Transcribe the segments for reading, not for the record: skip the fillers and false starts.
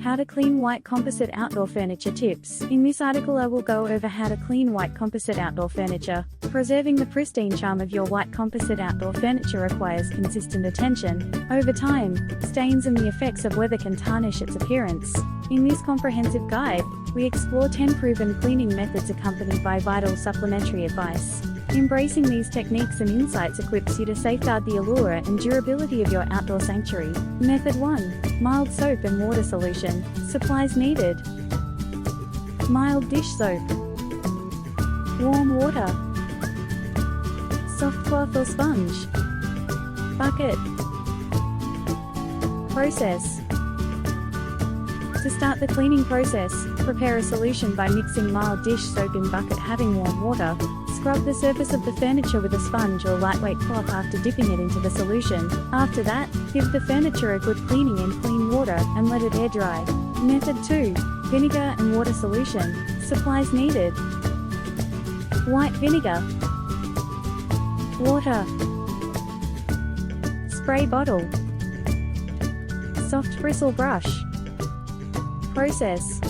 How to clean white composite outdoor furniture tips. In this article I will go over how to clean white composite outdoor furniture. Preserving the pristine charm of your white composite outdoor furniture requires consistent attention. Over time, stains and the effects of weather can tarnish its appearance. In this comprehensive guide, we explore 10 proven cleaning methods accompanied by vital supplementary advice. Embracing these techniques and insights equips you to safeguard the allure and durability of your outdoor sanctuary. Method 1. Mild soap and water solution. Supplies needed: mild dish soap, warm water, soft cloth or sponge, bucket. Process. To start the cleaning process, prepare a solution by mixing mild dish soap in bucket having warm water. Scrub the surface of the furniture with a sponge or lightweight cloth after dipping it into the solution. After that, give the furniture a good cleaning in clean water and let it air dry. Method 2. Vinegar and water solution. Supplies needed: white vinegar, water, spray bottle, soft bristle brush. Process.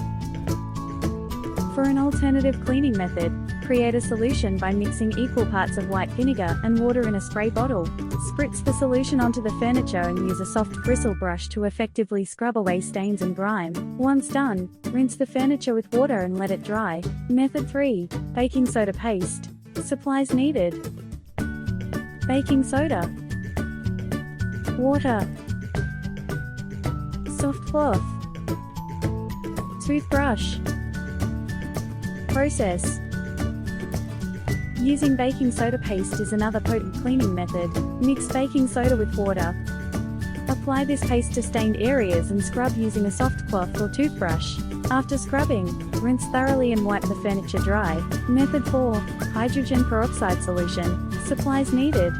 For an alternative cleaning method, create a solution by mixing equal parts of white vinegar and water in a spray bottle. Spritz the solution onto the furniture and use a soft bristle brush to effectively scrub away stains and grime. Once done, rinse the furniture with water and let it dry. Method 3. Baking soda paste. Supplies needed: baking soda, water, soft cloth, toothbrush. Process. Using baking soda paste is another potent cleaning method. Mix baking soda with water. Apply this paste to stained areas and scrub using a soft cloth or toothbrush. After scrubbing, rinse thoroughly and wipe the furniture dry. Method 4. Hydrogen peroxide solution. Supplies needed: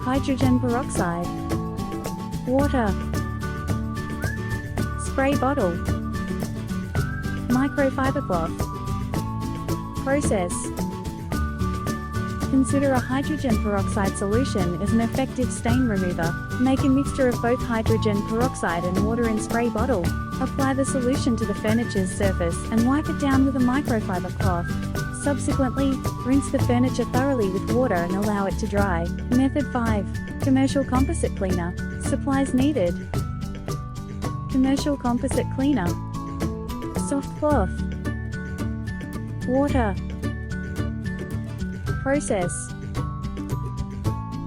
hydrogen peroxide, water, spray bottle, microfiber cloth. Process. Consider a hydrogen peroxide solution as an effective stain remover. Make a mixture of both hydrogen peroxide and water in spray bottle. Apply the solution to the furniture's surface and wipe it down with a microfiber cloth. Subsequently, rinse the furniture thoroughly with water and allow it to dry. Method 5. Commercial composite cleaner. Supplies needed: commercial composite cleaner, soft cloth, water. Process.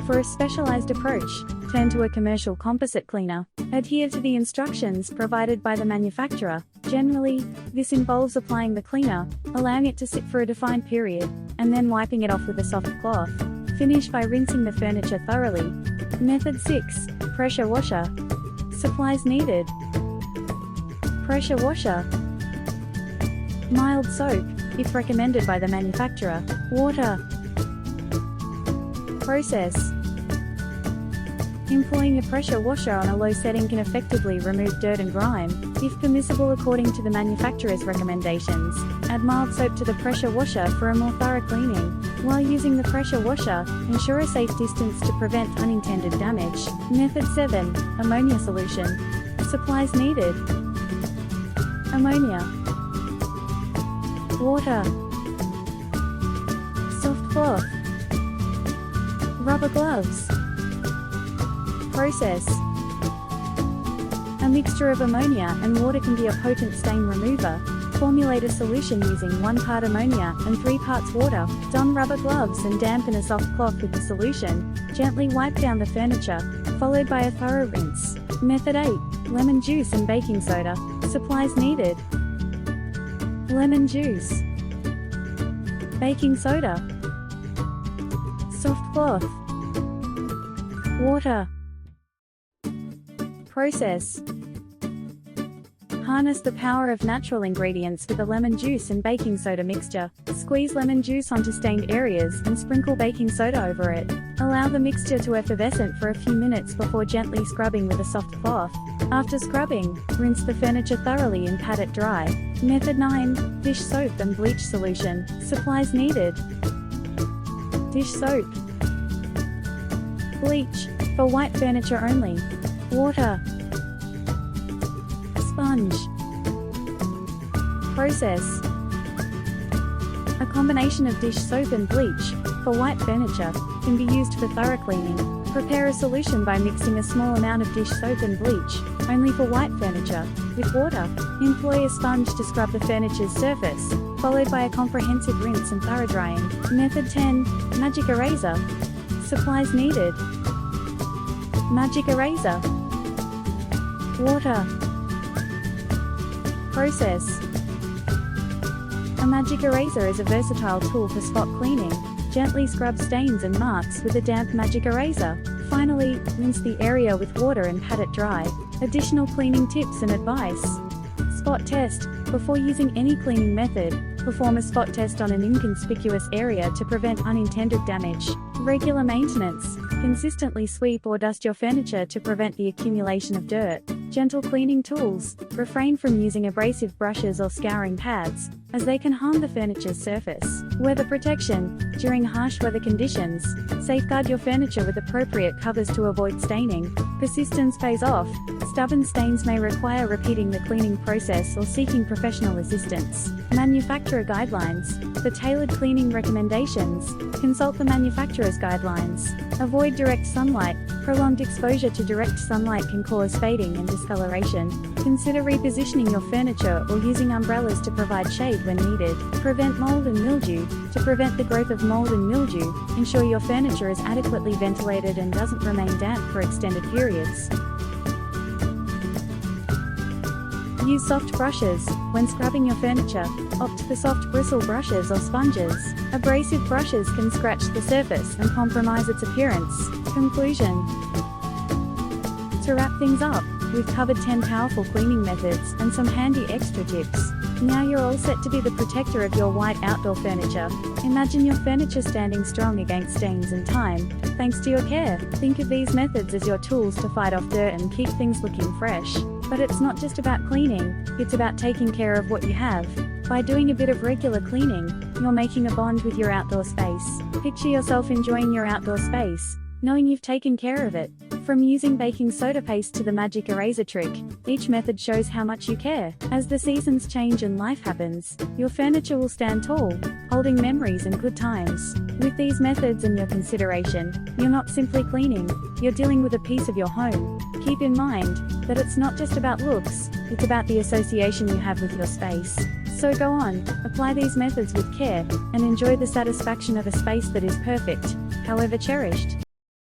For a specialized approach, turn to a commercial composite cleaner. Adhere to the instructions provided by the manufacturer. Generally, this involves applying the cleaner, allowing it to sit for a defined period, and then wiping it off with a soft cloth. Finish by rinsing the furniture thoroughly. Method 6. Pressure washer. Supplies needed: pressure washer, mild soap, if recommended by the manufacturer, water. Process. Employing a pressure washer on a low setting can effectively remove dirt and grime, if permissible according to the manufacturer's recommendations. Add mild soap to the pressure washer for a more thorough cleaning. While using the pressure washer, ensure a safe distance to prevent unintended damage. Method 7. Ammonia solution. Supplies needed: ammonia, water, soft cloth, rubber gloves. Process. A mixture of ammonia and water can be a potent stain remover. Formulate a solution using 1 part ammonia and 3 parts water. Don rubber gloves and dampen a soft cloth with the solution. Gently wipe down the furniture, followed by a thorough rinse. Method 8. Lemon juice and baking soda. Supplies needed: lemon juice, baking soda, soft cloth, water. Process. Harness the power of natural ingredients with a lemon juice and baking soda mixture. Squeeze lemon juice onto stained areas and sprinkle baking soda over it. Allow the mixture to effervescent for a few minutes before gently scrubbing with a soft cloth. After scrubbing, rinse the furniture thoroughly and pat it dry. Method 9. Dish soap and bleach solution. Supplies needed: dish soap, bleach, for white furniture only, water, Sponge. Process. A combination of dish soap and bleach, for white furniture, can be used for thorough cleaning. Prepare a solution by mixing a small amount of dish soap and bleach, only for white furniture, with water. Employ a sponge to scrub the furniture's surface, followed by a comprehensive rinse and thorough drying. Method 10. Magic eraser. Supplies needed. Magic eraser. Water. Process. A magic eraser is a versatile tool for spot cleaning. Gently scrub stains and marks with a damp magic eraser. Finally, rinse the area with water and pat it dry. Additional cleaning tips and advice. Spot test. Before using any cleaning method, perform a spot test on an inconspicuous area to prevent unintended damage. Regular maintenance. Consistently sweep or dust your furniture to prevent the accumulation of dirt. Gentle cleaning tools. Refrain from using abrasive brushes or scouring pads, as they can harm the furniture's surface. Weather protection. During harsh weather conditions, safeguard your furniture with appropriate covers to avoid staining. Persistence pays off. Stubborn stains may require repeating the cleaning process or seeking professional assistance. Manufacturer guidelines. For tailored cleaning recommendations, consult the manufacturer's guidelines. Avoid direct sunlight. Prolonged exposure to direct sunlight can cause fading and discoloration. Consider repositioning your furniture or using umbrellas to provide shade when needed. Prevent mold and mildew. To prevent the growth of mold and mildew, ensure your furniture is adequately ventilated and doesn't remain damp for extended periods. Use soft brushes. When scrubbing your furniture, opt for soft bristle brushes or sponges. Abrasive brushes can scratch the surface and compromise its appearance. Conclusion. To wrap things up, we've covered 10 powerful cleaning methods and some handy extra tips. Now you're all set to be the protector of your white outdoor furniture. Imagine your furniture standing strong against stains and time, thanks to your care. Think of these methods as your tools to fight off dirt and keep things looking fresh. But it's not just about cleaning, it's about taking care of what you have. By doing a bit of regular cleaning, you're making a bond with your outdoor space. Picture yourself enjoying your outdoor space, knowing you've taken care of it. From using baking soda paste to the magic eraser trick, each method shows how much you care. As the seasons change and life happens, your furniture will stand tall, holding memories and good times. With these methods and your consideration, you're not simply cleaning, you're dealing with a piece of your home. Keep in mind that it's not just about looks, it's about the association you have with your space. So go on, apply these methods with care, and enjoy the satisfaction of a space that is perfect, however cherished.